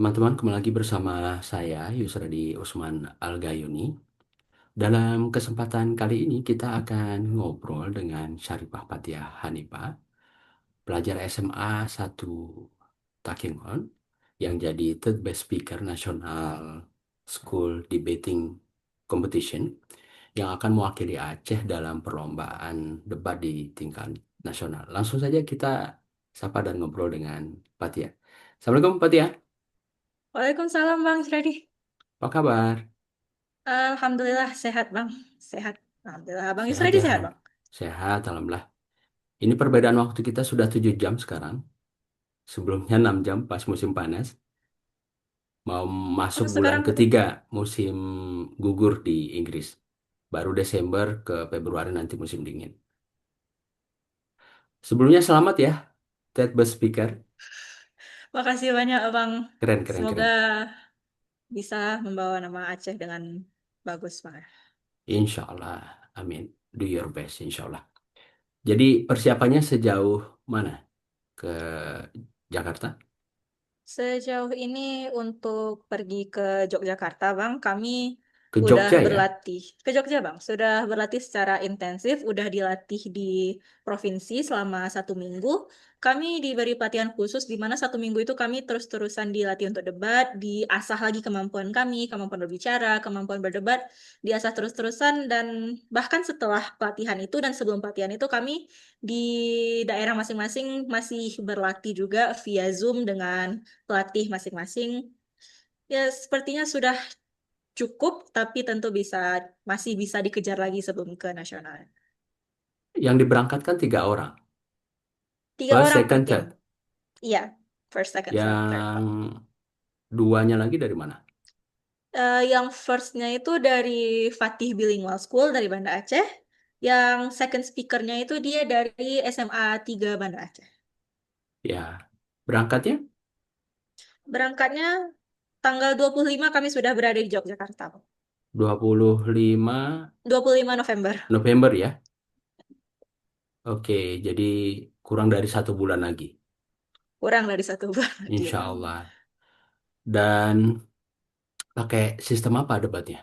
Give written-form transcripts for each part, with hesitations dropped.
Teman-teman, kembali lagi bersama saya, Yusradi Usman Al-Gayuni. Dalam kesempatan kali ini kita akan ngobrol dengan Syarifah Fathia Hanifah, pelajar SMA 1 Takengon, yang jadi third best speaker nasional school debating competition, yang akan mewakili Aceh dalam perlombaan debat di tingkat nasional. Langsung saja kita sapa dan ngobrol dengan Fathia. Assalamualaikum Fathia, Waalaikumsalam Bang Sradi. apa kabar? Alhamdulillah sehat Bang. Sehat. Alhamdulillah. Bang Sehat Yusradi ya, sehat Bang. sehat, alhamdulillah. Ini perbedaan waktu kita sudah 7 jam sekarang. Sebelumnya 6 jam pas musim panas. Mau masuk Oh, bulan sekarang ketiga musim gugur di Inggris. Baru Desember ke Februari nanti musim dingin. Sebelumnya selamat ya, Ted Bus Speaker. makasih banyak Bang. Keren, keren, Semoga keren. bisa membawa nama Aceh dengan bagus Bang. Insya Allah, amin. Do your best, insya Allah. Jadi persiapannya sejauh mana ke Jakarta? Sejauh ini untuk pergi ke Yogyakarta, Bang, kami Ke udah Jogja ya? berlatih ke Jogja, Bang. Sudah berlatih secara intensif, udah dilatih di provinsi selama 1 minggu. Kami diberi pelatihan khusus di mana 1 minggu itu kami terus-terusan dilatih untuk debat, diasah lagi kemampuan kami, kemampuan berbicara, kemampuan berdebat, diasah terus-terusan dan bahkan setelah pelatihan itu dan sebelum pelatihan itu kami di daerah masing-masing masih berlatih juga via Zoom dengan pelatih masing-masing. Ya, sepertinya sudah cukup, tapi tentu masih bisa dikejar lagi sebelum ke nasional. Yang diberangkatkan 3 orang. Tiga First, orang per second, tim. third. Iya, first, second, third, Bang. Yang duanya lagi dari mana? Yang firstnya itu dari Fatih Bilingual School dari Banda Aceh. Yang second speakernya itu dia dari SMA 3 Banda Aceh. Ya, berangkatnya Berangkatnya tanggal 25 kami sudah berada di Yogyakarta, Bang. 25 25 November. November ya. Oke, jadi kurang dari 1 bulan lagi, Kurang dari 1 bulan lagi, insya Bang. Allah. Dan pakai sistem apa debatnya?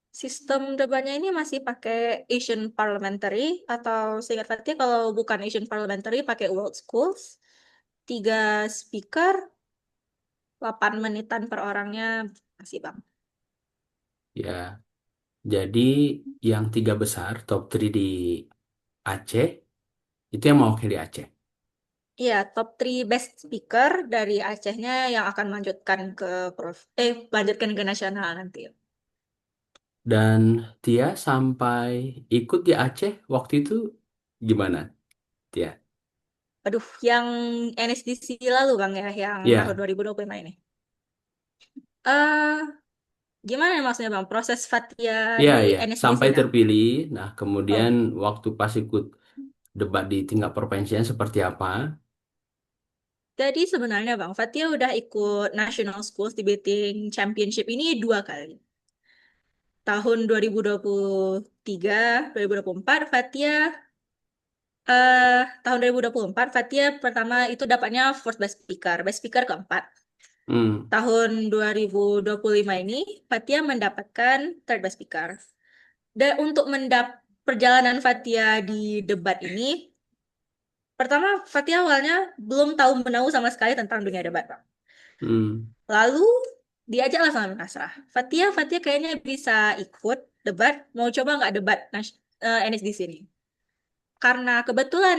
Sistem debatnya ini masih pakai Asian Parliamentary atau singkatnya kalau bukan Asian Parliamentary pakai World Schools. 3 speaker, 8 menitan per orangnya masih Bang. Ya, jadi yang 3 besar, top 3 di Aceh, itu yang mewakili Aceh. Iya, top 3 best speaker dari Acehnya yang akan melanjutkan ke melanjutkan ke nasional nanti. Dan Tia sampai ikut di Aceh waktu itu gimana, Tia? Aduh, yang NSDC lalu Bang ya, yang tahun Ya, 2025 ini. Eh, gimana ya maksudnya Bang? Proses Fathia iya, di iya. NSDC Sampai Bang? terpilih. Nah, kemudian Oh, waktu pas ikut debat di tingkat provinsian seperti apa? jadi sebenarnya Bang, Fatia udah ikut National Schools Debating Championship ini 2 kali. Tahun 2023, 2024, tahun 2024, Fatia pertama itu dapatnya first best speaker keempat. Hmm, Tahun 2025 ini, Fatia mendapatkan third best speaker. Dan untuk perjalanan Fatia di debat ini, pertama Fatia awalnya belum tahu menahu sama sekali tentang dunia debat, Bang. hmm, Lalu diajaklah sama Nasrah. Fatia kayaknya bisa ikut debat. Mau coba nggak debat NS di sini? Karena kebetulan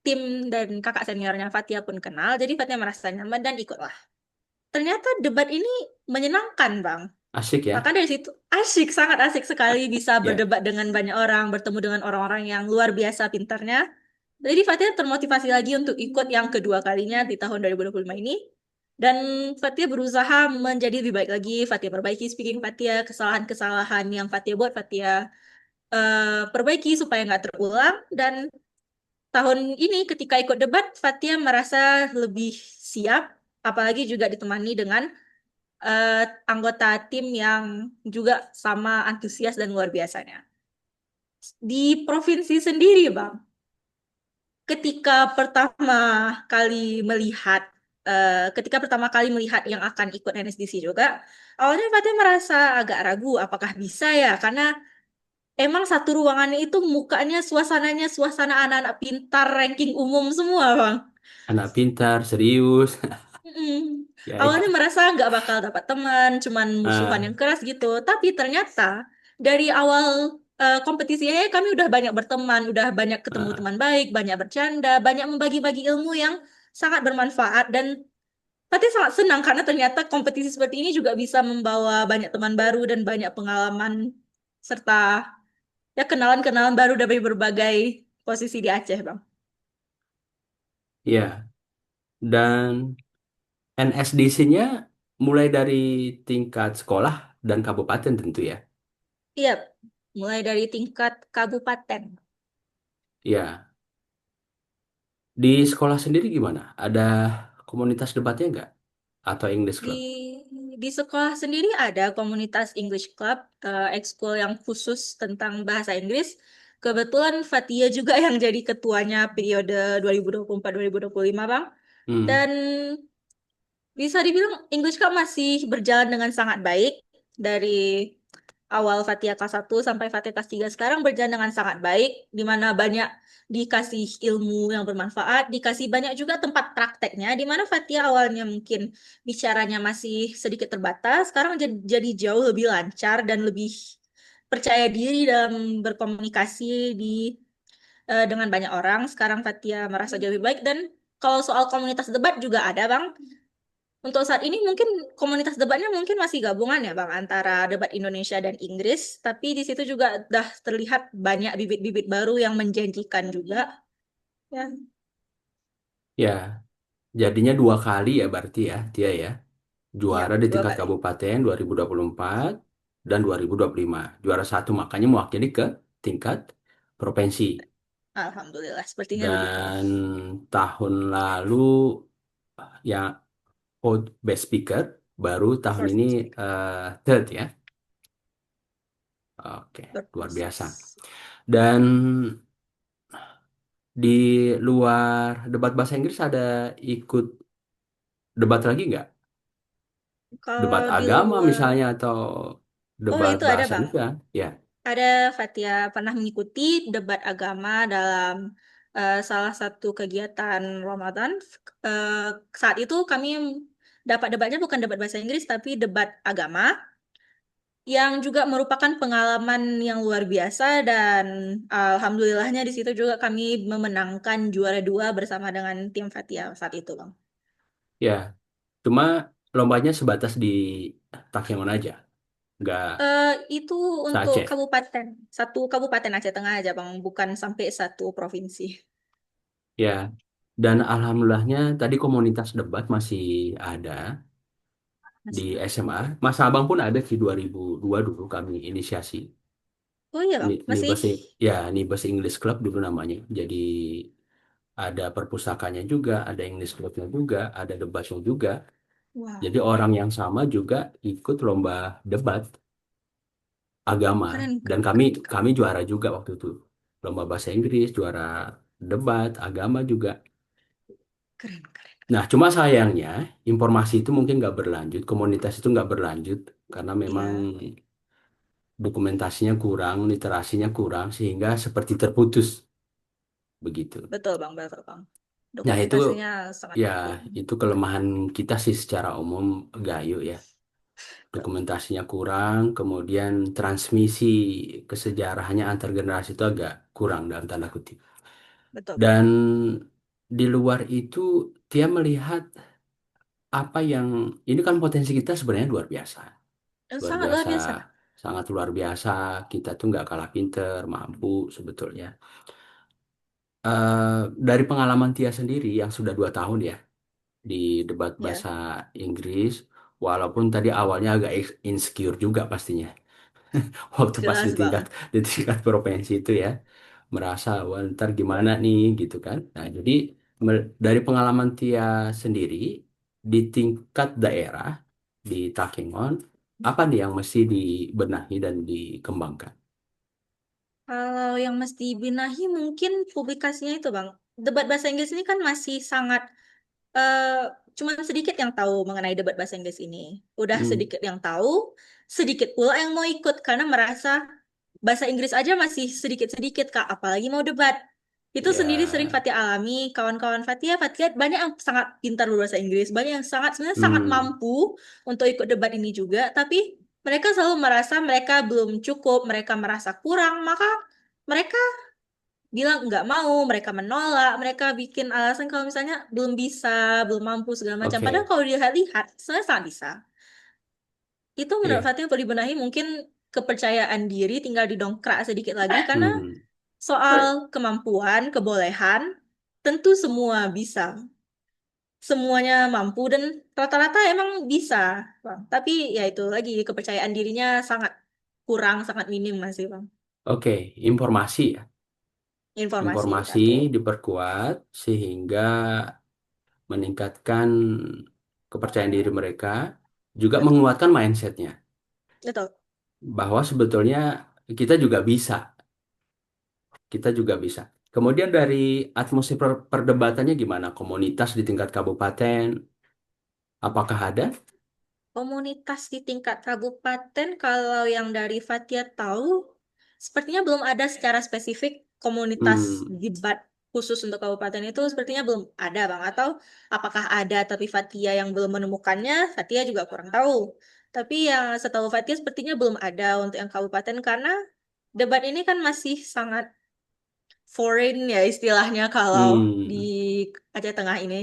tim dan kakak seniornya Fatia pun kenal, jadi Fatia merasa nyaman dan ikutlah. Ternyata debat ini menyenangkan, Bang. asik Maka ya? dari situ asik, sangat asik sekali bisa Ya. berdebat dengan banyak orang, bertemu dengan orang-orang yang luar biasa pintarnya. Jadi Fatia termotivasi lagi untuk ikut yang kedua kalinya di tahun 2025 ini. Dan Fatia berusaha menjadi lebih baik lagi. Fatia perbaiki speaking Fatia, kesalahan-kesalahan yang Fatia buat, Fatia perbaiki supaya nggak terulang. Dan tahun ini ketika ikut debat, Fatia merasa lebih siap, apalagi juga ditemani dengan eh, anggota tim yang juga sama antusias dan luar biasanya. Di provinsi sendiri, Bang, ketika pertama kali melihat ketika pertama kali melihat yang akan ikut NSDC juga, awalnya Fatia merasa agak ragu apakah bisa ya, karena emang satu ruangannya itu mukanya, suasananya, suasana anak-anak pintar, ranking umum semua, Bang. Anak pintar, serius. Mm. Ya, Awalnya merasa nggak bakal dapat teman, cuman musuhan yang ah, keras gitu. Tapi ternyata dari awal kompetisinya kami udah banyak berteman, udah banyak ketemu ah. teman baik, banyak bercanda, banyak membagi-bagi ilmu yang sangat bermanfaat. Dan Fatih sangat senang karena ternyata kompetisi seperti ini juga bisa membawa banyak teman baru dan banyak pengalaman serta ya kenalan-kenalan baru dari berbagai posisi di Aceh, Bang. Ya, dan NSDC-nya mulai dari tingkat sekolah dan kabupaten tentu ya. Iya, mulai dari tingkat kabupaten. Ya, di sekolah sendiri gimana? Ada komunitas debatnya nggak? Atau English Di Club? di sekolah sendiri ada komunitas English Club, ekskul yang khusus tentang bahasa Inggris. Kebetulan Fatia juga yang jadi ketuanya periode 2024-2025, Bang. Hmm, Dan bisa dibilang English Club masih berjalan dengan sangat baik dari awal Fatia kelas 1 sampai Fatia kelas 3 sekarang berjalan dengan sangat baik, di mana banyak dikasih ilmu yang bermanfaat, dikasih banyak juga tempat prakteknya, di mana Fatia awalnya mungkin bicaranya masih sedikit terbatas, sekarang jadi jauh lebih lancar dan lebih percaya diri dalam berkomunikasi dengan banyak orang. Sekarang Fatia merasa jauh lebih baik dan kalau soal komunitas debat juga ada, Bang. Untuk saat ini mungkin komunitas debatnya mungkin masih gabungan ya Bang antara debat Indonesia dan Inggris, tapi di situ juga udah terlihat banyak bibit-bibit baru yang menjanjikan juga. Ya, ya, jadinya dua kali ya berarti ya, Tia ya. iya, Juara di dua tingkat kali. kabupaten 2024 dan 2025. Juara satu makanya mewakili ke tingkat provinsi. Alhamdulillah, sepertinya begitu. Dan tahun lalu yang best speaker, baru tahun ini First, third ya. Oke, third luar biasa. process. Dan di luar debat bahasa Inggris ada ikut debat lagi nggak? Debat Kalau di agama luar, misalnya atau oh debat itu ada bahasa Bang. juga? Ya. Ada Fatia pernah mengikuti debat agama dalam salah satu kegiatan Ramadan. Eh, saat itu kami dapat debatnya bukan debat bahasa Inggris tapi debat agama yang juga merupakan pengalaman yang luar biasa dan alhamdulillahnya di situ juga kami memenangkan juara dua bersama dengan tim Fatia saat itu, Bang. Ya, cuma lombanya sebatas di Takengon aja, nggak Itu untuk se-Aceh. kabupaten, satu kabupaten Aceh Tengah aja, Bang, bukan sampai satu provinsi. Ya, dan alhamdulillahnya tadi komunitas debat masih ada di Masih. SMA. Mas Abang pun ada di 2002 dulu kami inisiasi. Oh iya, Bang, masih. Nibes, ya, Nibes English Club dulu namanya. Jadi ada perpustakanya juga, ada English Clubnya juga, ada debatnya juga. Wow, Jadi orang yang sama juga ikut lomba debat agama keren, dan keren, kami keren, keren, kami juara juga waktu itu. Lomba bahasa Inggris, juara debat agama juga. keren, keren. Nah, cuma sayangnya informasi itu mungkin nggak berlanjut, komunitas itu nggak berlanjut karena memang Iya, dokumentasinya kurang, literasinya kurang sehingga seperti terputus begitu. betul, Bang, betul, Bang. Nah, itu Dokumentasinya sangat ya penting. itu kelemahan kita sih secara umum Gayo ya. Dokumentasinya kurang, kemudian transmisi kesejarahannya antar generasi itu agak kurang dalam tanda kutip. Betul, Bang. Dan di luar itu dia melihat apa yang ini kan potensi kita sebenarnya luar biasa. Luar Sangat luar biasa, biasa. sangat luar biasa. Kita tuh nggak kalah pinter, mampu sebetulnya. Eh, dari pengalaman Tia sendiri yang sudah 2 tahun ya di debat Ya, bahasa Inggris, walaupun tadi awalnya agak insecure juga pastinya, waktu pas jelas banget. di tingkat provinsi itu ya, merasa wah ntar gimana nih gitu kan. Nah jadi dari pengalaman Tia sendiri di tingkat daerah di Takengon, apa nih yang mesti dibenahi dan dikembangkan? Kalau yang mesti benahi mungkin publikasinya itu, Bang. Debat bahasa Inggris ini kan masih sangat eh cuman sedikit yang tahu mengenai debat bahasa Inggris ini. Udah Hmm, sedikit yang tahu, sedikit pula yang mau ikut karena merasa bahasa Inggris aja masih sedikit-sedikit Kak, apalagi mau debat. Itu sendiri sering ya, Fatia alami, kawan-kawan Fatia banyak yang sangat pintar berbahasa Inggris, banyak yang sebenarnya sangat hmm, mampu untuk ikut debat ini juga, tapi mereka selalu merasa mereka belum cukup, mereka merasa kurang, maka mereka bilang nggak mau, mereka menolak, mereka bikin alasan kalau misalnya belum bisa, belum mampu segala macam. Padahal oke, kalau dilihat-lihat, sebenarnya sangat bisa. Itu menurut iya, Fatima perlu dibenahi mungkin kepercayaan diri tinggal didongkrak sedikit lagi karena hmm, soal kemampuan, kebolehan, tentu semua bisa. Semuanya mampu dan rata-rata emang bisa, Bang. Tapi ya itu lagi kepercayaan dirinya sangat kurang, sangat minim masih, Bang. oke, informasi ya, Informasi informasi satu. diperkuat sehingga meningkatkan kepercayaan diri mereka, juga Betul. menguatkan mindsetnya Betul. bahwa sebetulnya kita juga bisa, kita juga bisa. Kemudian dari atmosfer perdebatannya gimana? Komunitas di tingkat kabupaten, apakah ada? Komunitas di tingkat kabupaten, kalau yang dari Fatia tahu, sepertinya belum ada secara spesifik komunitas Hmm, debat khusus untuk kabupaten itu sepertinya belum ada, Bang. Atau apakah ada tapi Fatia yang belum menemukannya, Fatia juga kurang tahu. Tapi yang setahu Fatia sepertinya belum ada untuk yang kabupaten karena debat ini kan masih sangat foreign ya istilahnya kalau di hmm. Aceh Tengah ini.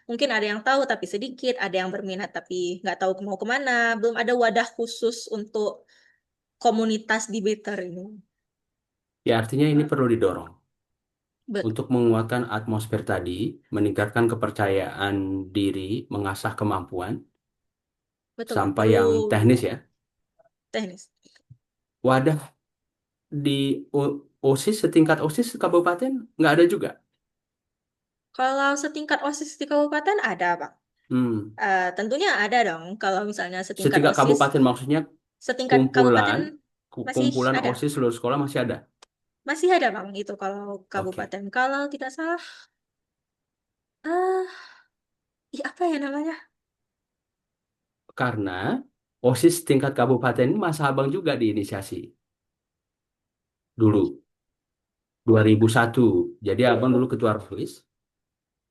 Mungkin ada yang tahu tapi sedikit, ada yang berminat tapi nggak tahu mau kemana. Belum ada wadah khusus untuk komunitas debater ini. Ya artinya ini perlu didorong Betul, untuk menguatkan atmosfer tadi, meningkatkan kepercayaan diri, mengasah kemampuan, betul Bang. sampai Perlu yang teknis ya. teknis. Wadah di OSIS, setingkat OSIS kabupaten nggak ada juga. Kalau setingkat OSIS di kabupaten ada Bang. Hmm. Tentunya ada dong. Kalau misalnya setingkat Setingkat OSIS, kabupaten maksudnya setingkat kabupaten kumpulan, masih kumpulan ada. OSIS seluruh sekolah masih ada. Masih ada Bang itu kalau Oke. kabupaten. Kalau tidak salah, ah, apa ya namanya? Karena OSIS tingkat kabupaten ini masa abang juga diinisiasi dulu 2001. Jadi abang dulu ketua OSIS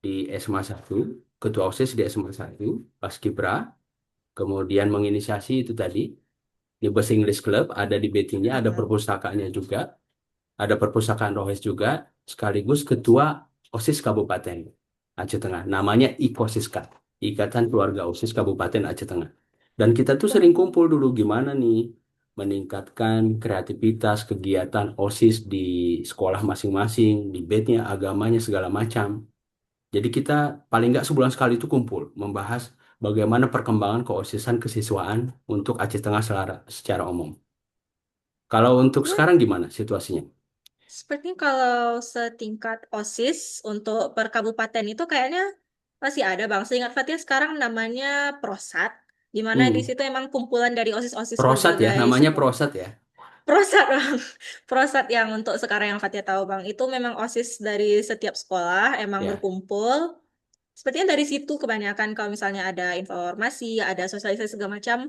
di SMA 1, ketua OSIS di SMA 1, Paskibra, kemudian menginisiasi itu tadi di Bahasa English Club, ada di BT-nya, ada Hmm. perpustakaannya juga, ada perpustakaan Rohis juga, sekaligus ketua OSIS Kabupaten Aceh Tengah. Namanya IKOSISKA, Ikatan Keluarga OSIS Kabupaten Aceh Tengah. Dan kita tuh sering kumpul dulu gimana nih meningkatkan kreativitas kegiatan OSIS di sekolah masing-masing, di bednya, agamanya, segala macam. Jadi kita paling nggak sebulan sekali itu kumpul, membahas bagaimana perkembangan keosisan kesiswaan untuk Aceh Tengah secara umum. Kalau untuk Ya, sekarang gimana situasinya? sepertinya kalau setingkat OSIS untuk per kabupaten itu kayaknya masih ada Bang. Seingat Fatia sekarang namanya Prosat, di mana di Hmm, situ emang kumpulan dari OSIS-OSIS Prosat ya, berbagai namanya sekolah. Prosat ya. Prosat Bang. Prosat yang untuk sekarang yang Fatia tahu Bang, itu memang OSIS dari setiap sekolah emang Ya, berkumpul. Sepertinya dari situ kebanyakan kalau misalnya ada informasi, ada sosialisasi segala macam,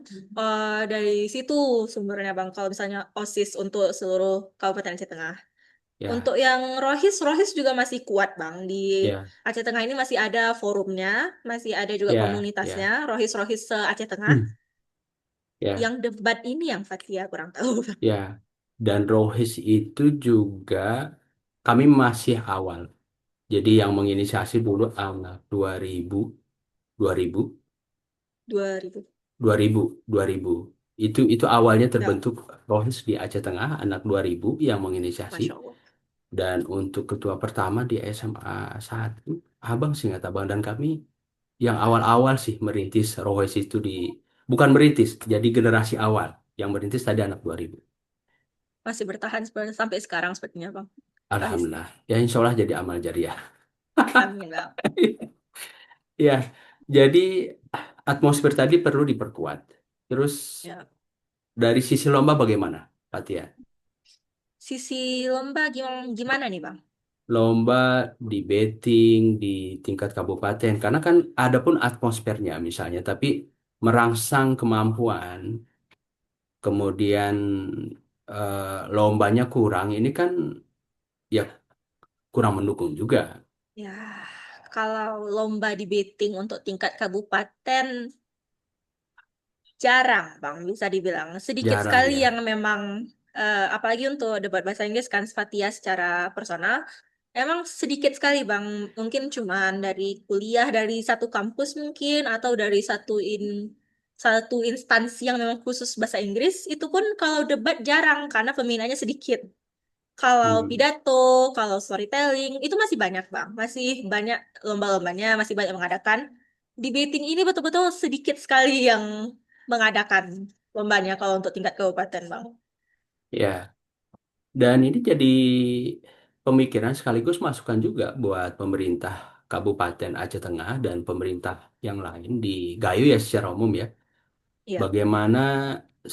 dari situ sumbernya Bang. Kalau misalnya OSIS untuk seluruh Kabupaten Aceh Tengah. Untuk ya, yang Rohis, Rohis juga masih kuat Bang. Di ya, Aceh Tengah ini masih ada forumnya, masih ada juga ya, komunitasnya, ya. Rohis-Rohis se-Aceh Tengah. Hmm, ya, Yang debat ini yang Fatia kurang tahu Bang. ya. Dan Rohis itu juga kami masih awal. Jadi yang menginisiasi dulu awal 2000, 2000, 2000. 2000, 2000. Itu awalnya Ya, terbentuk Rohis di Aceh Tengah, anak 2000 yang menginisiasi. Masya Allah. Dan untuk ketua pertama di SMA 1, abang sih nggak abang dan kami yang awal-awal sih merintis Rohis itu bukan merintis, jadi generasi awal yang merintis tadi anak 2000. Masih bertahan sampai sekarang sepertinya Bang. Rohis. Alhamdulillah. Ya insya Allah jadi amal jariah. Amin Bang. Ya, jadi atmosfer tadi perlu diperkuat. Terus Ya. dari sisi lomba bagaimana, Fatia? Sisi lomba gimana, gimana nih Bang? lomba debating di tingkat kabupaten karena kan ada pun atmosfernya misalnya, tapi merangsang kemampuan, kemudian lombanya kurang, ini kan ya kurang mendukung juga. Ya, kalau lomba debating untuk tingkat kabupaten jarang, Bang, bisa dibilang. Sedikit Jarang sekali ya, yang memang, apalagi untuk debat bahasa Inggris kan Fatia secara personal, emang sedikit sekali, Bang. Mungkin cuman dari kuliah, dari satu kampus mungkin, atau dari satu instansi yang memang khusus bahasa Inggris, itu pun kalau debat jarang, karena peminatnya sedikit. Kalau hmm, pidato, kalau storytelling, itu masih banyak, Bang. Masih banyak lomba-lombanya, masih banyak mengadakan. Debating ini betul-betul sedikit sekali yang mengadakan lombanya kalau untuk tingkat kabupaten, Bang. ya. Dan ini jadi pemikiran sekaligus masukan juga buat pemerintah Kabupaten Aceh Tengah dan pemerintah yang lain di Gayo ya secara umum ya. Iya. Bagaimana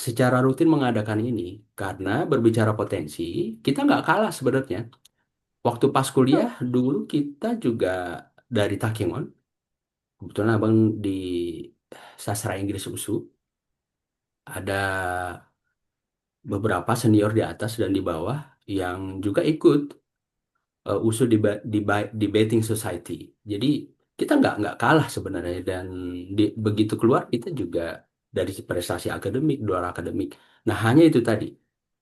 secara rutin mengadakan ini? Karena berbicara potensi, kita nggak kalah sebenarnya. Waktu pas kuliah Tuh. dulu kita juga dari Takengon, kebetulan abang di sastra Inggris USU, ada beberapa senior di atas dan di bawah yang juga ikut usul debating society. Jadi kita nggak kalah sebenarnya dan begitu keluar kita juga dari prestasi akademik, luar akademik. Nah hanya itu tadi.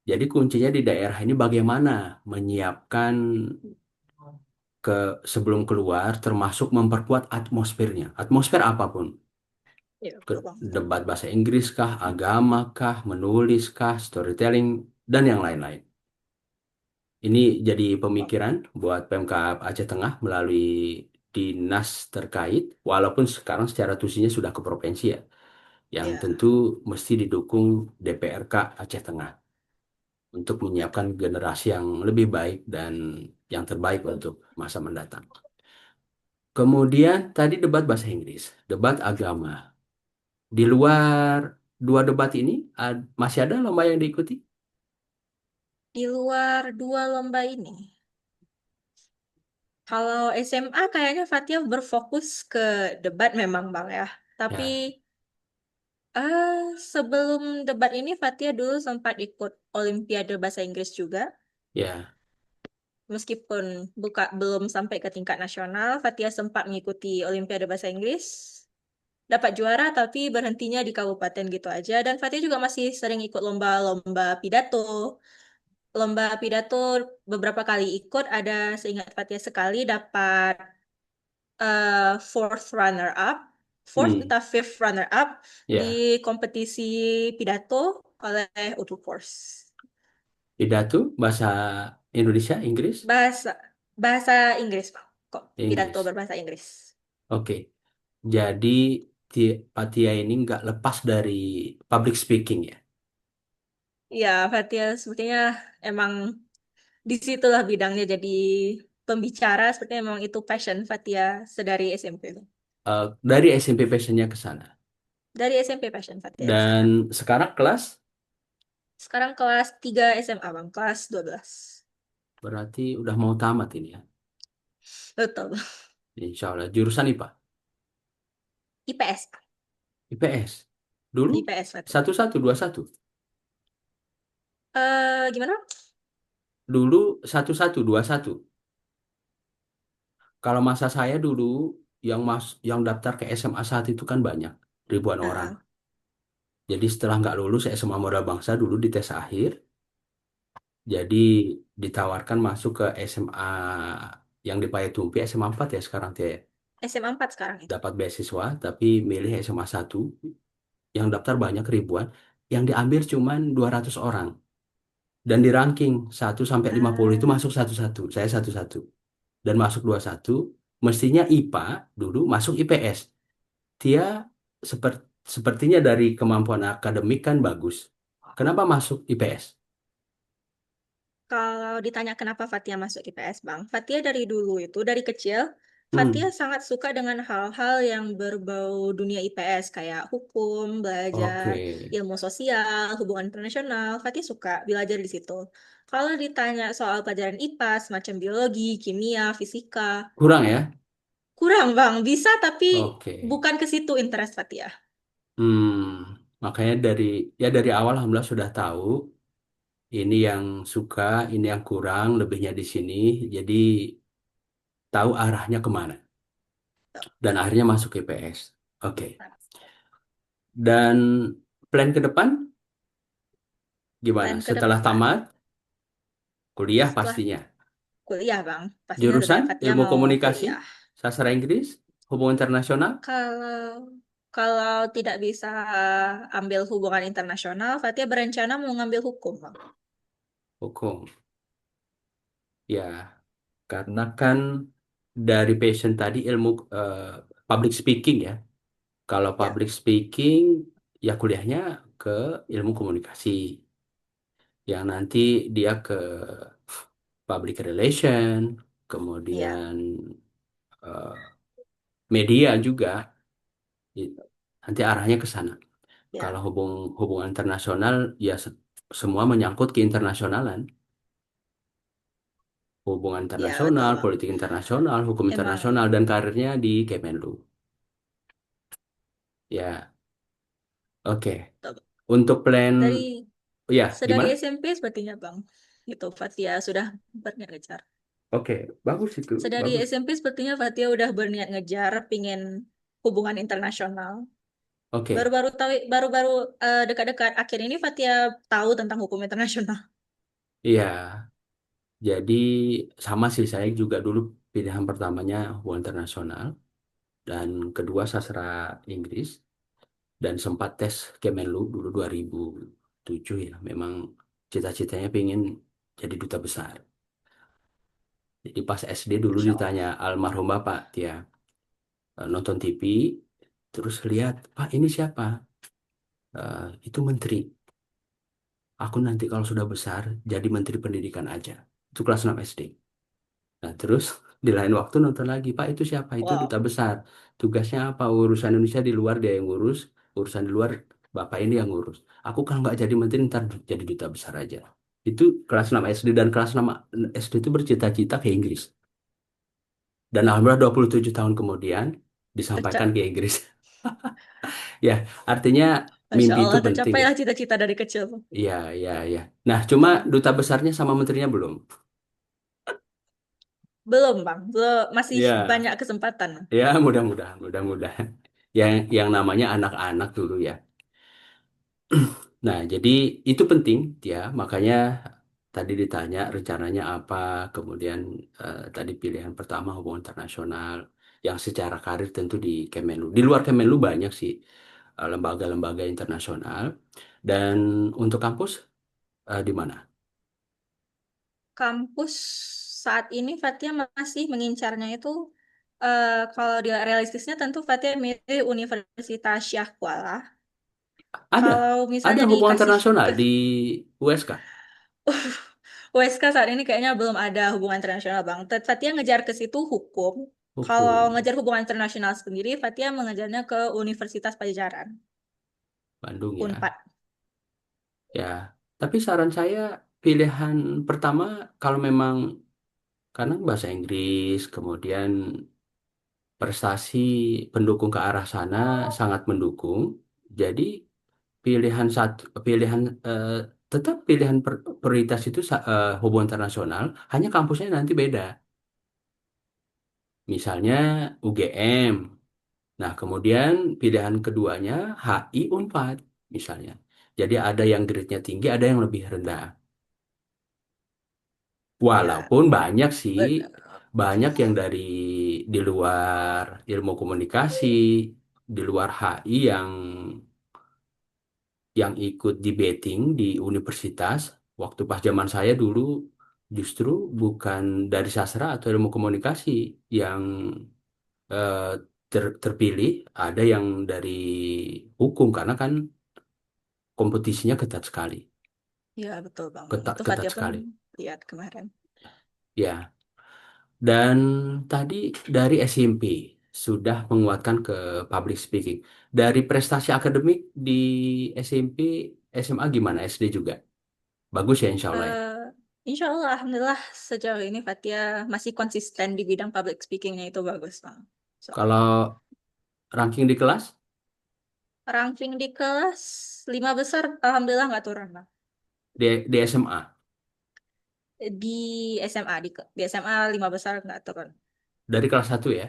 Jadi kuncinya di daerah ini bagaimana menyiapkan ke sebelum keluar, termasuk memperkuat atmosfernya. Atmosfer apapun, Iya, ke betul, Bang. debat bahasa Inggris kah, agama kah, menulis kah, storytelling dan yang lain-lain. Ini jadi pemikiran buat Pemkab Aceh Tengah melalui dinas terkait, walaupun sekarang secara tusinya sudah ke provinsi ya, yang Iya, tentu mesti didukung DPRK Aceh Tengah untuk menyiapkan generasi yang lebih baik dan yang terbaik untuk masa mendatang. Kemudian tadi debat bahasa Inggris, debat agama. Di luar dua debat ini, masih ada lomba yang diikuti? di luar dua lomba ini. Kalau SMA kayaknya Fatia berfokus ke debat memang, Bang ya. Tapi Ya, sebelum debat ini Fatia dulu sempat ikut Olimpiade Bahasa Inggris juga. ya. Meskipun belum sampai ke tingkat nasional, Fatia sempat mengikuti Olimpiade Bahasa Inggris. Dapat juara tapi berhentinya di kabupaten gitu aja. Dan Fatia juga masih sering ikut lomba-lomba pidato. Lomba pidato beberapa kali ikut, ada seingat Fatia sekali dapat fourth runner up, fourth Hmm, atau fifth runner up di ya. kompetisi pidato oleh Utu Force. Pidato bahasa Indonesia, Inggris, Bahasa bahasa Inggris, Pak. Kok pidato Inggris. berbahasa Inggris? Oke. Jadi Patia ini nggak lepas dari public speaking ya. Ya, Fatia sepertinya emang disitulah bidangnya jadi pembicara. Sepertinya memang itu passion Fatia sedari SMP. Dari SMP passionnya ke sana. Dari SMP passion Fatia di sana. Dan sekarang kelas Sekarang kelas 3 SMA, Bang. Kelas 12. berarti udah mau tamat ini ya. Betul. Insya Allah. Jurusan IPA, IPS, Bang. IPS. Dulu IPS Fatia. 1121. Gimana? Dulu 1121. Kalau masa saya dulu yang daftar ke SMA saat itu kan banyak, ribuan orang. Heeh. Jadi setelah nggak lulus SMA Modal Bangsa dulu di tes akhir, jadi ditawarkan masuk ke SMA yang di Payatumpi, SMA 4 ya sekarang teh. SMA 4 sekarang itu. Dapat beasiswa tapi milih SMA 1 yang daftar banyak ribuan, yang diambil cuman 200 orang. Dan di ranking 1 sampai 50 itu Ah, masuk satu-satu, saya satu-satu. Dan masuk 21, mestinya IPA dulu masuk IPS. Dia sepertinya dari kemampuan akademik kan bagus. Kenapa masuk IPS? kalau ditanya kenapa Fatia masuk IPS, Bang, Fatia dari dulu itu, dari kecil, Fatia Hmm, sangat suka dengan hal-hal yang berbau dunia IPS kayak hukum, belajar oke. ilmu sosial, hubungan internasional. Fatia suka belajar di situ. Kalau ditanya soal pelajaran IPA, semacam biologi, kimia, fisika, Kurang ya? kurang bang. Bisa tapi Oke. bukan ke situ interest Fatia. Makanya dari awal alhamdulillah sudah tahu ini yang suka, ini yang kurang, lebihnya di sini. Jadi tahu arahnya kemana. Dan akhirnya masuk IPS. Oke. Dan plan ke depan gimana? Plan ke Setelah depan, tamat, kuliah setelah pastinya. kuliah bang, pastinya lebih Jurusan Fatia ilmu mau komunikasi, kuliah. sastra Inggris, hubungan internasional, Kalau kalau tidak bisa ambil hubungan internasional, Fatia berencana mau ngambil hukum, Bang. hukum. Ya, karena kan dari passion tadi ilmu public speaking ya. Kalau Ya, public speaking ya kuliahnya ke ilmu komunikasi yang nanti dia ke public relation, ya, kemudian eh, media juga. I- Nanti arahnya ke sana. Kalau ya, hubungan internasional ya semua menyangkut ke internasionalan. Hubungan ya betul, internasional, Bang. politik internasional, hukum Emang internasional, dan karirnya di Kemenlu. Ya, oke. betul, Bang. Untuk plan, Dari ya sedari gimana? SMP sepertinya, Bang. Itu Fatia sudah berniat ngejar. Oke, bagus itu, Sedari bagus. SMP sepertinya Fatia udah berniat ngejar, pingin hubungan internasional. Oke, Baru-baru tahu, baru-baru dekat-dekat akhir ini Fatia tahu tentang hukum internasional. iya. Jadi sama sih saya juga dulu pilihan pertamanya hubungan internasional dan kedua sastra Inggris dan sempat tes Kemenlu dulu 2007 ya. Memang cita-citanya pengen jadi duta besar. Jadi pas SD dulu Insya ditanya Allah. almarhum bapak, dia nonton TV, terus lihat, Pak ini siapa? Itu menteri. Aku nanti kalau sudah besar jadi menteri pendidikan aja. Itu kelas 6 SD. Nah, terus di lain waktu nonton lagi, Pak itu siapa? Itu duta Wow, besar. Tugasnya apa? Urusan Indonesia di luar dia yang ngurus, urusan di luar Bapak ini yang ngurus. Aku kalau nggak jadi menteri ntar jadi duta besar aja. Itu kelas 6 SD dan kelas 6 SD itu bercita-cita ke Inggris. Dan alhamdulillah 27 tahun kemudian disampaikan tercapai. ke Inggris. Ya, artinya Masya mimpi itu Allah, penting ya. tercapailah cita-cita dari kecil. Iya, iya, iya. Nah, cuma duta besarnya sama menterinya belum. Belum, Bang. Belum, masih Ya, banyak kesempatan. ya mudah-mudahan, mudah-mudahan. Yang namanya anak-anak dulu ya. Nah, jadi itu penting ya, makanya tadi ditanya rencananya apa, kemudian tadi pilihan pertama hubungan internasional, yang secara karir tentu di Kemenlu. Di luar Kemenlu banyak sih lembaga-lembaga internasional, dan untuk kampus di mana? Kampus saat ini Fatia masih mengincarnya itu kalau dia realistisnya tentu Fatia milih Universitas Syah Kuala. Ada, Kalau ada misalnya hubungan dikasih internasional ke di USK, USK saat ini kayaknya belum ada hubungan internasional Bang. Fatia ngejar ke situ hukum. Kalau hukum ngejar hubungan internasional sendiri, Fatia mengejarnya ke Universitas Pajajaran, Bandung ya. Unpad. Ya, tapi saran saya pilihan pertama kalau memang karena bahasa Inggris, kemudian prestasi pendukung ke arah sana sangat mendukung. Jadi pilihan tetap pilihan prioritas itu hubungan internasional, hanya kampusnya nanti beda. Misalnya UGM. Nah, kemudian pilihan keduanya HI Unpad misalnya. Jadi ada yang grade-nya tinggi, ada yang lebih rendah. Ya, Walaupun banyak sih, benar. banyak yang dari di luar ilmu komunikasi, di luar HI yang ikut debating di universitas. Waktu pas zaman saya dulu justru bukan dari sastra atau ilmu komunikasi yang eh, terpilih, ada yang dari hukum karena kan kompetisinya ketat sekali, Ya, betul Bang. ketat Itu ketat Fatia pun sekali. lihat kemarin. Ya. Dan tadi dari SMP sudah menguatkan ke public speaking. Dari prestasi akademik di SMP, SMA gimana? SD juga? Bagus ya insya Allah ya. Eh, Insya Allah, Alhamdulillah sejauh ini Fatia masih konsisten di bidang public speakingnya itu bagus bang. Insya Allah. Kalau ranking di kelas, Ranking di kelas 5 besar, Alhamdulillah nggak turun bang. di SMA, Di SMA di SMA 5 besar nggak turun. dari kelas satu ya.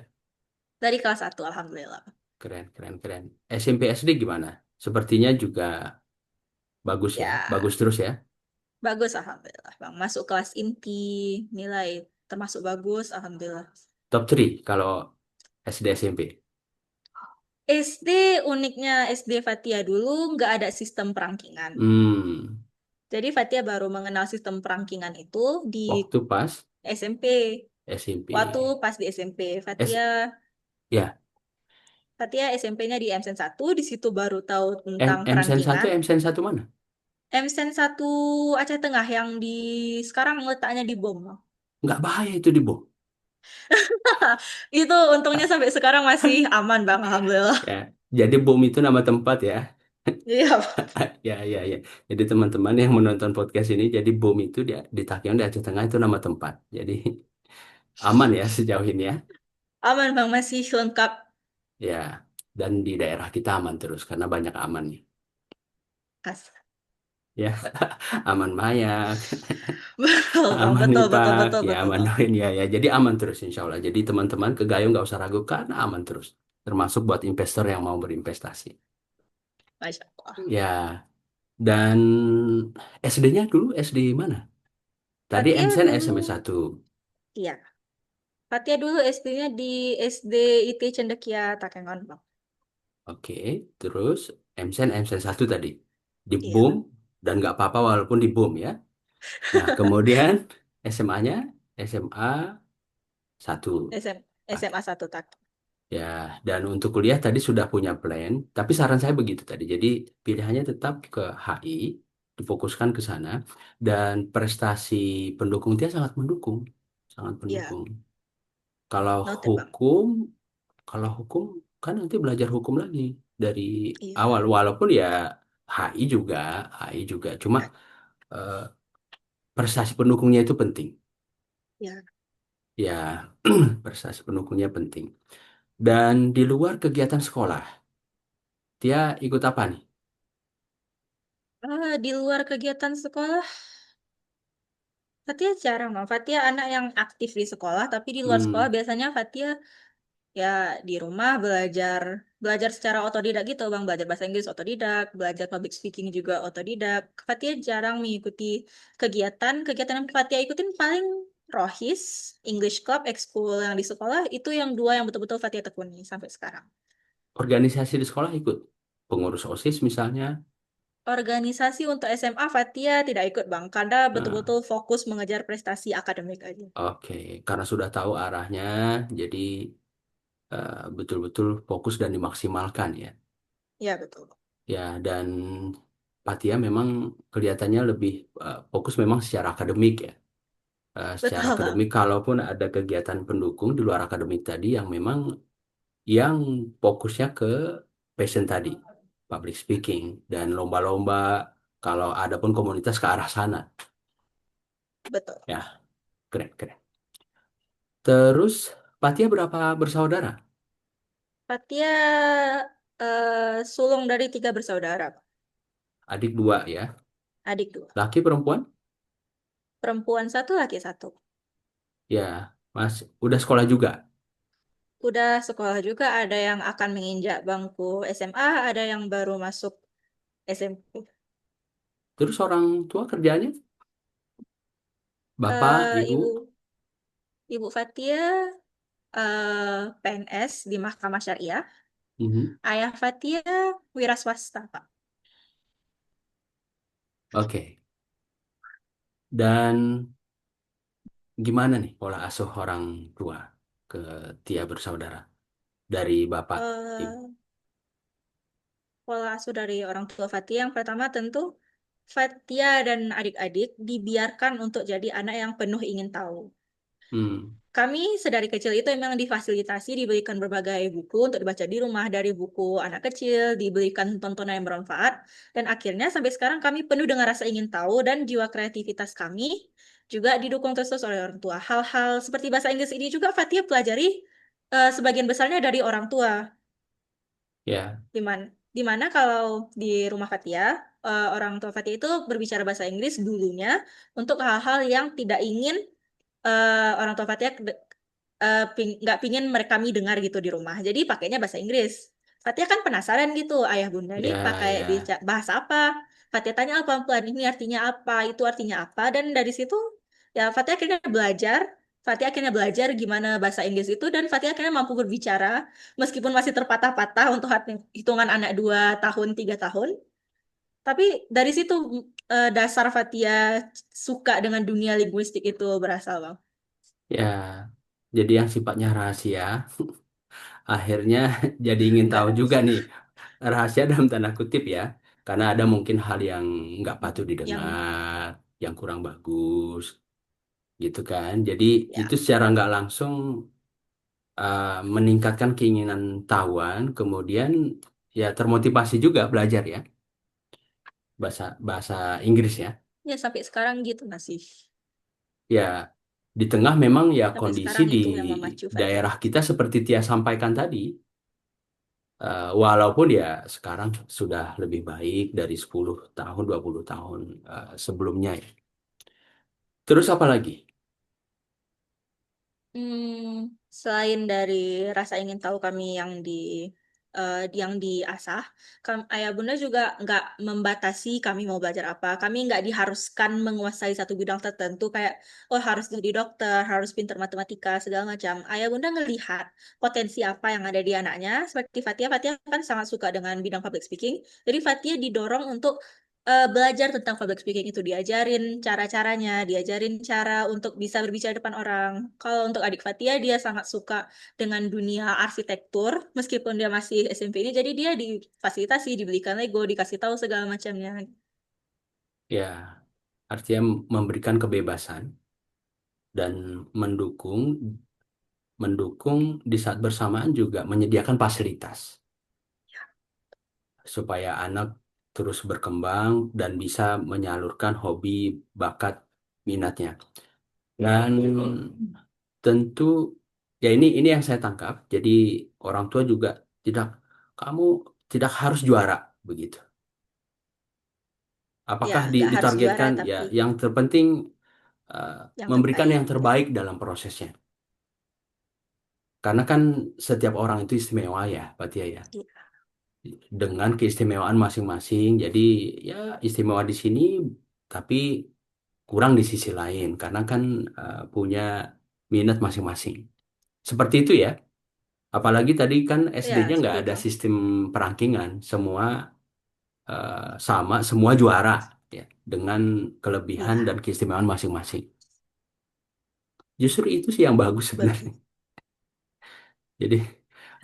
Dari kelas 1 Alhamdulillah. Keren, keren, keren. SMP SD gimana? Sepertinya juga bagus ya. Ya, Bagus terus ya. bagus Alhamdulillah bang. Masuk kelas inti, nilai termasuk bagus Alhamdulillah. Top 3 kalau SD SMP. SD uniknya SD Fatia dulu nggak ada sistem perangkingan. Hmm, Jadi Fatia baru mengenal sistem perangkingan itu di waktu pas SMP. Waktu SMP. pas di SMP, S, Fatia ya, Fatia SMP-nya di MSN 1, di situ baru tahu M, tentang MSN 1, perangkingan. MSN 1 mana? MSN 1 Aceh Tengah yang di sekarang letaknya di BOM. Nggak bahaya itu di bom. Itu untungnya sampai sekarang masih aman Bang, Alhamdulillah. Ya, jadi bom itu nama tempat ya. Iya, Ya, ya, ya. Jadi teman-teman yang menonton podcast ini, jadi bom itu di Takengon di Aceh Tengah itu nama tempat. Jadi aman ya sejauh ini ya. aman Bang, masih lengkap. Ya, dan di daerah kita aman terus karena banyak aman nih. As. Ya, aman mayak, Betul Bang, aman betul, betul, nipak, betul, ya betul aman Bang. noin ya, ya. Jadi aman terus insya Allah. Jadi teman-teman ke Gayo nggak usah ragu karena aman terus. Termasuk buat investor yang mau berinvestasi. Masya Allah. Ya, dan SD-nya dulu SD mana? Tadi Fatia MSN dulu, SMA 1. iya. Fatia dulu SD-nya di SD IT Cendekia Takengon Bang. Oke, terus MSN 1 tadi. Di Iya boom, Bang. dan nggak apa-apa walaupun di boom ya. Nah, kemudian SMA-nya SMA 1. SMA 1 tak. Ya, dan untuk kuliah tadi sudah punya plan, tapi saran saya begitu tadi. Jadi pilihannya tetap ke HI, difokuskan ke sana, dan prestasi pendukung dia sangat mendukung, sangat Iya, mendukung. Kalau noted Bang. hukum, kalau hukum kan nanti belajar hukum lagi dari awal, Iya. walaupun ya HI juga, HI juga. Cuma eh, prestasi pendukungnya itu penting. Ya. Ya, prestasi pendukungnya penting. Dan di luar kegiatan sekolah, dia ikut apa nih? Di luar kegiatan sekolah, Fatia jarang Bang. Fatia anak yang aktif di sekolah, tapi di luar sekolah Hmm, biasanya Fatia ya di rumah belajar belajar secara otodidak gitu Bang. Belajar bahasa Inggris otodidak, belajar public speaking juga otodidak. Fatia jarang mengikuti kegiatan. Kegiatan yang Fatia ikutin paling Rohis, English Club, Ekskul yang di sekolah itu yang dua yang betul-betul Fatia tekuni sampai sekarang. organisasi di sekolah ikut. Pengurus OSIS misalnya. Organisasi untuk SMA Fatia tidak ikut Bang, karena Nah, betul-betul fokus mengejar prestasi akademik aja. oke, karena sudah tahu arahnya, jadi betul-betul fokus dan dimaksimalkan ya. Ya betul. Ya, dan Patia memang kelihatannya lebih fokus memang secara akademik ya. Secara Betul akademik, Bang. kalaupun ada kegiatan pendukung di luar akademik tadi yang memang yang fokusnya ke passion tadi, public speaking dan lomba-lomba, kalau ada pun komunitas ke arah sana. Betul. Ya, keren, keren. Terus, Patia berapa bersaudara? Fatia sulung dari 3 bersaudara, Bang. Adik dua ya. Adik 2. Laki perempuan? Perempuan 1, laki 1. Ya, Mas, udah sekolah juga. Udah sekolah juga, ada yang akan menginjak bangku SMA, ada yang baru masuk SMP. Terus orang tua kerjanya? Bapak, ibu? Ibu Ibu Fatia PNS di Mahkamah Syariah. Mhm. Ayah Fatia wira swasta, Pak. Oke. Dan gimana nih pola asuh orang tua ke Tia bersaudara dari bapak, ibu? Eh, Pola asuh dari orang tua Fatia yang pertama tentu Fatia dan adik-adik dibiarkan untuk jadi anak yang penuh ingin tahu. Hmm. kami sedari kecil itu memang difasilitasi diberikan berbagai buku untuk dibaca di rumah dari buku anak kecil, diberikan tontonan yang bermanfaat, dan akhirnya sampai sekarang kami penuh dengan rasa ingin tahu dan jiwa kreativitas kami juga didukung terus oleh orang tua. Hal-hal seperti bahasa Inggris ini juga Fatia pelajari sebagian besarnya dari orang tua. Ya, Di mana kalau di rumah Fatia, orang tua Fatia itu berbicara bahasa Inggris dulunya untuk hal-hal yang tidak ingin orang tua Fatia nggak pingin mereka kami dengar gitu di rumah. Jadi pakainya bahasa Inggris. Fatia kan penasaran gitu, ayah bunda ini ya, pakai ya, bahasa apa? Fatia tanya pelan-pelan, ini artinya apa, itu artinya apa, dan dari situ ya Fatia akhirnya belajar. Fatia akhirnya belajar gimana bahasa Inggris itu dan Fatia akhirnya mampu berbicara meskipun masih terpatah-patah untuk hitungan anak 2 tahun, 3 tahun. Tapi dari situ dasar Fatia suka dengan dunia linguistik itu berasal, Bang. ya. Jadi yang sifatnya rahasia, akhirnya jadi ingin Nggak tahu juga rahasia. nih, rahasia dalam tanda kutip ya, karena ada mungkin hal yang nggak patut Yang didengar, yang kurang bagus, gitu kan. Jadi ya, itu secara nggak langsung meningkatkan keinginan tahuan, kemudian ya termotivasi juga belajar ya bahasa bahasa Inggris ya. ya sampai sekarang gitu masih. Ya di tengah memang ya Sampai kondisi sekarang di itu yang memacu Fatia. daerah kita seperti Tia sampaikan tadi, walaupun ya sekarang sudah lebih baik dari 10 tahun, 20 tahun sebelumnya ya. Terus apa lagi? Selain dari rasa ingin tahu kami yang diasah, ayah bunda juga nggak membatasi kami mau belajar apa. Kami nggak diharuskan menguasai satu bidang tertentu kayak oh harus jadi dokter, harus pintar matematika segala macam. Ayah bunda ngelihat potensi apa yang ada di anaknya. Seperti Fatia, Fatia kan sangat suka dengan bidang public speaking. Jadi Fatia didorong untuk belajar tentang public speaking itu diajarin cara-caranya, diajarin cara untuk bisa berbicara depan orang. Kalau untuk adik Fatia, dia sangat suka dengan dunia arsitektur, meskipun dia masih SMP ini, jadi dia difasilitasi, dibelikan Lego, dikasih tahu segala macamnya. Ya artinya memberikan kebebasan dan mendukung mendukung di saat bersamaan juga menyediakan fasilitas supaya anak terus berkembang dan bisa menyalurkan hobi, bakat, minatnya. Dan tentu ya ini yang saya tangkap. Jadi orang tua juga tidak kamu tidak harus juara begitu. Ya, Apakah nggak harus juara, ditargetkan ya tapi yang terpenting yang memberikan terbaik yang gitu. terbaik dalam prosesnya. Karena kan setiap orang itu istimewa ya, Pak Tia ya. Iya. Dengan keistimewaan masing-masing. Jadi ya istimewa di sini tapi kurang di sisi lain karena kan punya minat masing-masing. Seperti itu ya. Apalagi tadi kan Ya, SD-nya nggak seperti ada itu. sistem perankingan, semua sama, semua juara ya dengan kelebihan Iya, dan keistimewaan masing-masing. Justru itu sih yang bagus sebenarnya. betul. Jadi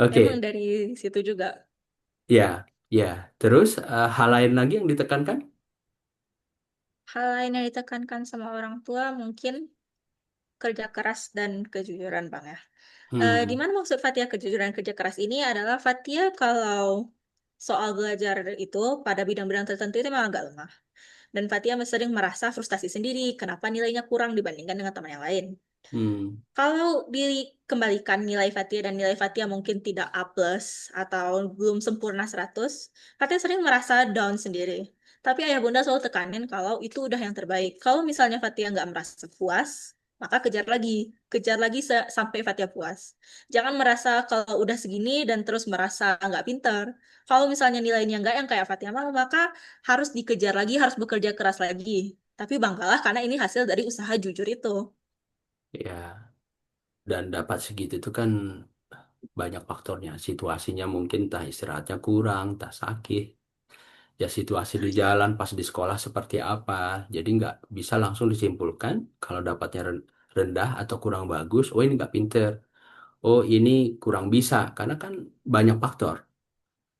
oke, Emang dari situ juga ya, ya. Terus hal lain lagi yang ditekankan? hal lain yang ditekankan sama orang tua mungkin kerja keras dan kejujuran, Bang ya. Di Hmm, mana maksud Fatia kejujuran kerja keras ini adalah Fatia kalau soal belajar itu pada bidang-bidang tertentu itu memang agak lemah. Dan Fatia sering merasa frustasi sendiri kenapa nilainya kurang dibandingkan dengan teman yang lain. hmm, Kalau dikembalikan nilai Fatia dan nilai Fatia mungkin tidak A plus atau belum sempurna 100, Fatia sering merasa down sendiri. Tapi ayah bunda selalu tekanin kalau itu udah yang terbaik. Kalau misalnya Fatia nggak merasa puas, maka kejar lagi sampai Fatia puas. Jangan merasa kalau udah segini dan terus merasa nggak pinter. Kalau misalnya nilainya nggak yang kayak Fatia mau, maka harus dikejar lagi, harus bekerja keras lagi. Tapi banggalah karena ini hasil dari usaha jujur itu. ya. Dan dapat segitu itu kan banyak faktornya. Situasinya mungkin entah istirahatnya kurang, entah sakit. Ya situasi di jalan pas di sekolah seperti apa. Jadi nggak bisa langsung disimpulkan kalau dapatnya rendah atau kurang bagus. Oh ini nggak pinter. Oh ini kurang bisa. Karena kan banyak faktor.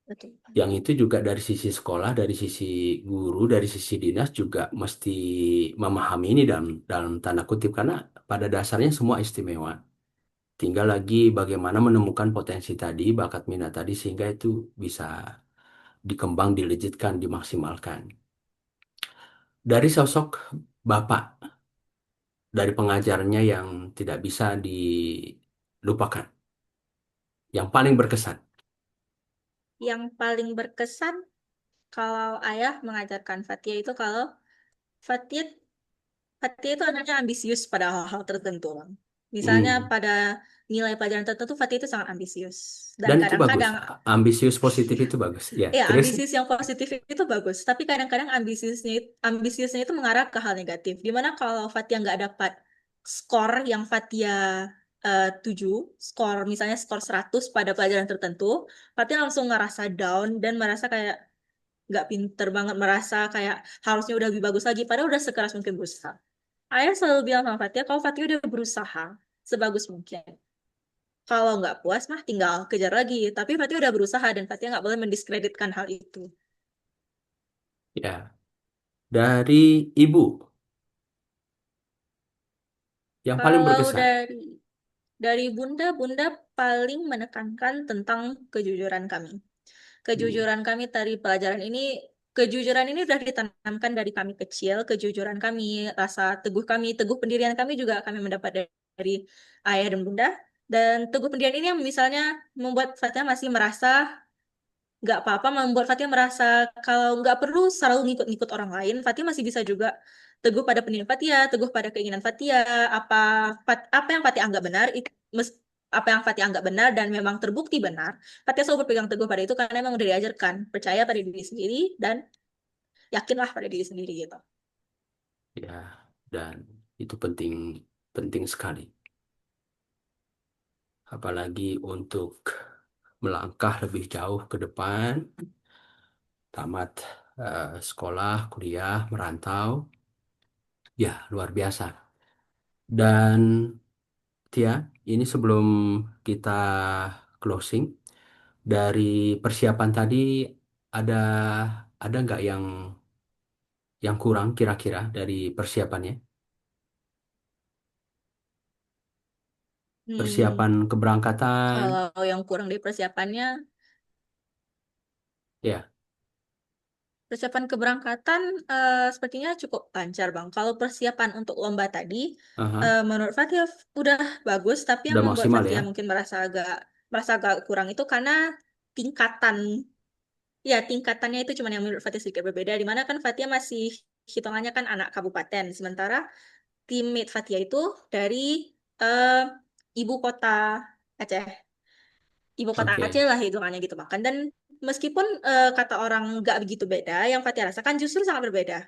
Betul. Yang itu juga dari sisi sekolah, dari sisi guru, dari sisi dinas juga mesti memahami ini dalam dalam tanda kutip karena pada dasarnya semua istimewa. Tinggal lagi bagaimana menemukan potensi tadi, bakat minat tadi, sehingga itu bisa dikembang, dilejitkan, dimaksimalkan. Dari sosok Bapak, dari pengajarnya yang tidak bisa dilupakan, yang paling berkesan. Yang paling berkesan kalau ayah mengajarkan Fatia itu kalau Fatia Fatia itu anaknya ambisius pada hal-hal tertentu, Bang. Misalnya Hmm. pada nilai pelajaran tertentu Fatia itu sangat ambisius. Dan Dan itu bagus. kadang-kadang Ambisius positif itu bagus. Ya, ya, terus? ambisius yang positif itu bagus, tapi kadang-kadang ambisiusnya itu mengarah ke hal negatif. Dimana kalau Fatia nggak dapat skor yang Fatia tuju, skor misalnya skor 100 pada pelajaran tertentu, Fatia langsung ngerasa down dan merasa kayak nggak pinter banget, merasa kayak harusnya udah lebih bagus lagi, padahal udah sekeras mungkin berusaha. Ayah selalu bilang sama Fatia, kalau Fatia udah berusaha sebagus mungkin. Kalau nggak puas mah tinggal kejar lagi. Tapi Fatia udah berusaha dan Fatia nggak boleh mendiskreditkan hal itu. Ya, dari ibu yang paling Kalau berkesan. dari Bunda, Bunda paling menekankan tentang kejujuran kami. Hmm. Kejujuran kami dari pelajaran ini, kejujuran ini sudah ditanamkan dari kami kecil. Kejujuran kami, rasa teguh kami, teguh pendirian kami juga kami mendapat dari ayah dan bunda. Dan teguh pendirian ini yang misalnya membuat Fatia masih merasa nggak apa-apa, membuat Fatia merasa kalau nggak perlu selalu ngikut-ngikut orang lain. Fatia masih bisa juga teguh pada pendirian Fatia, teguh pada keinginan Fatia. Apa apa yang Fatia anggap benar, apa yang Fatia anggap benar dan memang terbukti benar, Fatia selalu berpegang teguh pada itu karena memang udah diajarkan percaya pada diri sendiri dan yakinlah pada diri sendiri gitu. Ya, dan itu penting penting sekali. Apalagi untuk melangkah lebih jauh ke depan, tamat sekolah, kuliah, merantau, ya luar biasa. Dan Tia, ini sebelum kita closing, dari persiapan tadi ada ada nggak yang kurang kira-kira dari persiapannya? Hmm, Persiapan keberangkatan, kalau yang kurang dari persiapannya, ya, persiapan keberangkatan sepertinya cukup lancar, Bang. Kalau persiapan untuk lomba tadi, aha, menurut Fatia udah bagus, tapi yang udah membuat maksimal Fatia ya? mungkin merasa agak kurang itu karena tingkatan, ya tingkatannya itu cuma yang menurut Fatia sedikit berbeda. Di mana kan Fatia masih hitungannya kan anak kabupaten, sementara teammate Fatia itu dari eh, ibu kota Aceh. Ibu kota Aceh Oke, lah hitungannya gitu bahkan, dan meskipun kata orang nggak begitu beda, yang Fatih rasakan justru sangat berbeda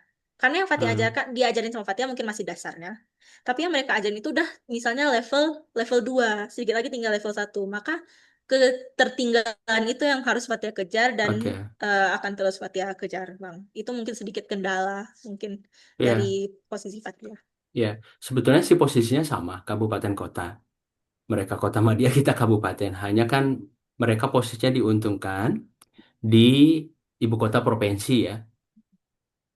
karena yang Fatih hmm, ajarkan diajarin sama Fatih mungkin masih dasarnya, tapi yang mereka ajarin itu udah misalnya level level 2, sedikit lagi tinggal level 1, maka ketertinggalan itu yang harus Fatih kejar dan oke, akan terus Fatih kejar, Bang. Itu mungkin sedikit kendala mungkin dari ya, posisi Fatih. ya. Sebetulnya sih posisinya sama, kabupaten kota. Mereka kota Madia, kita kabupaten. Hanya kan mereka posisinya diuntungkan di ibu kota provinsi ya,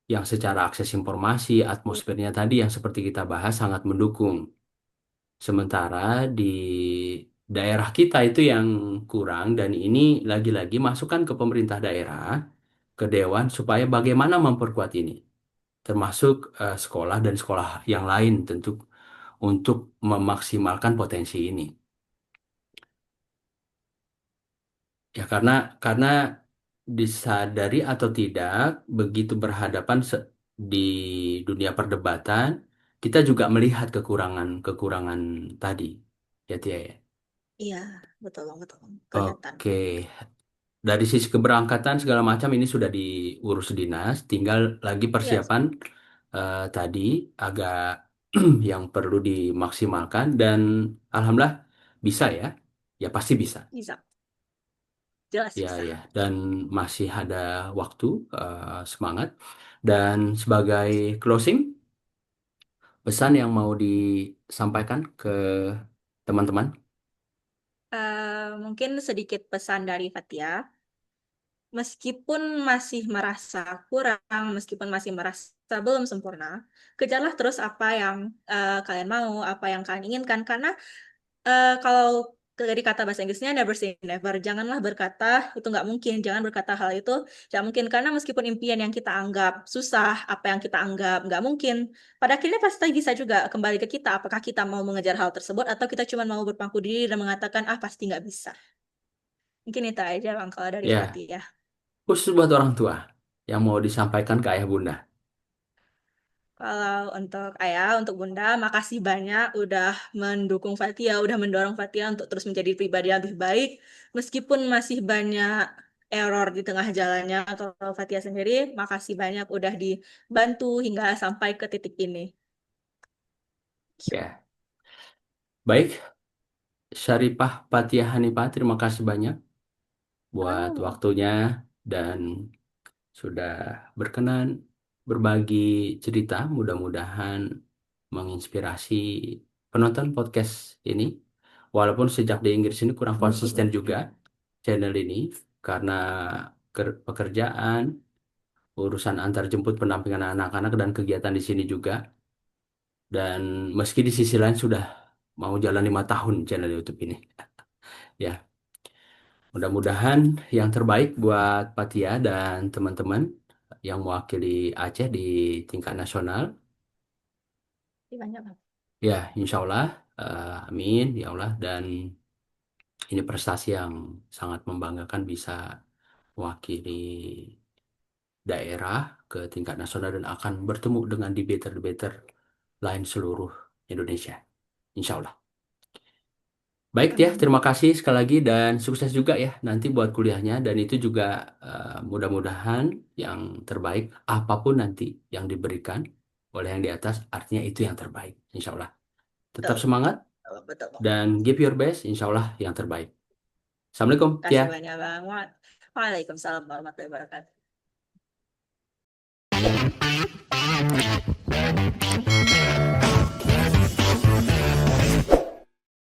yang secara akses informasi, atmosfernya tadi yang seperti kita bahas sangat mendukung. Sementara di daerah kita itu yang kurang, dan ini lagi-lagi masukan ke pemerintah daerah, ke dewan, supaya bagaimana memperkuat ini, termasuk sekolah dan sekolah yang lain tentu, untuk memaksimalkan potensi ini. Ya, karena disadari atau tidak, begitu berhadapan di dunia perdebatan, kita juga melihat kekurangan-kekurangan tadi. Ya, Tia ya. Iya, betul Bang, betul Bang. Kelihatan. Oke, dari sisi keberangkatan segala macam ini sudah diurus dinas, tinggal lagi Iya, persiapan tadi agak yang perlu dimaksimalkan, dan alhamdulillah bisa ya, ya pasti bisa. bisa. Jelas Ya, bisa. ya, dan masih ada waktu, semangat. Dan sebagai closing, pesan yang mau disampaikan ke teman-teman. Mungkin sedikit pesan dari Fatia. Meskipun masih merasa kurang, meskipun masih merasa belum sempurna, kejarlah terus apa yang kalian mau, apa yang kalian inginkan. Karena Kalau dari kata bahasa Inggrisnya never say never, janganlah berkata itu nggak mungkin, jangan berkata hal itu nggak mungkin karena meskipun impian yang kita anggap susah, apa yang kita anggap nggak mungkin, pada akhirnya pasti bisa juga kembali ke kita. Apakah kita mau mengejar hal tersebut atau kita cuma mau berpangku diri dan mengatakan ah pasti nggak bisa. Mungkin itu aja bang kalau dari Ya, Fatih ya. khusus buat orang tua yang mau disampaikan ke ayah bunda. Kalau untuk ayah, untuk bunda, makasih banyak udah mendukung Fatia, udah mendorong Fatia untuk terus menjadi pribadi yang lebih baik. Meskipun masih banyak error di tengah jalannya, kalau Fatia sendiri, makasih banyak udah dibantu hingga sampai ke titik ini. Ya, baik, Syarifah Fathia Hanifah, terima kasih banyak buat Oh, waktunya dan sudah berkenan berbagi cerita. Mudah-mudahan menginspirasi penonton podcast ini. Walaupun sejak di Inggris ini kurang konsisten juga channel ini karena pekerjaan, urusan antar jemput pendampingan anak-anak dan kegiatan di sini juga. Dan meski di sisi lain sudah mau jalan 5 tahun channel YouTube ini. Ya, mudah-mudahan yang terbaik buat Patia dan teman-teman yang mewakili Aceh di tingkat nasional. makasih banyak Bang. Ya, insya Allah, amin, ya Allah. Dan ini prestasi yang sangat membanggakan bisa mewakili daerah ke tingkat nasional dan akan bertemu dengan debater-debater lain seluruh Indonesia. Insya Allah. Baik ya, Amin. terima kasih sekali lagi dan sukses juga ya nanti buat kuliahnya dan itu juga mudah-mudahan yang terbaik apapun nanti yang diberikan oleh yang di atas artinya itu yang terbaik insya Allah. Tetap Betul, semangat betul, betul. dan give your best insya Allah yang terbaik. Assalamualaikum Terima kasih Tia. banyak Bang. Waalaikumsalam warahmatullahi wabarakatuh.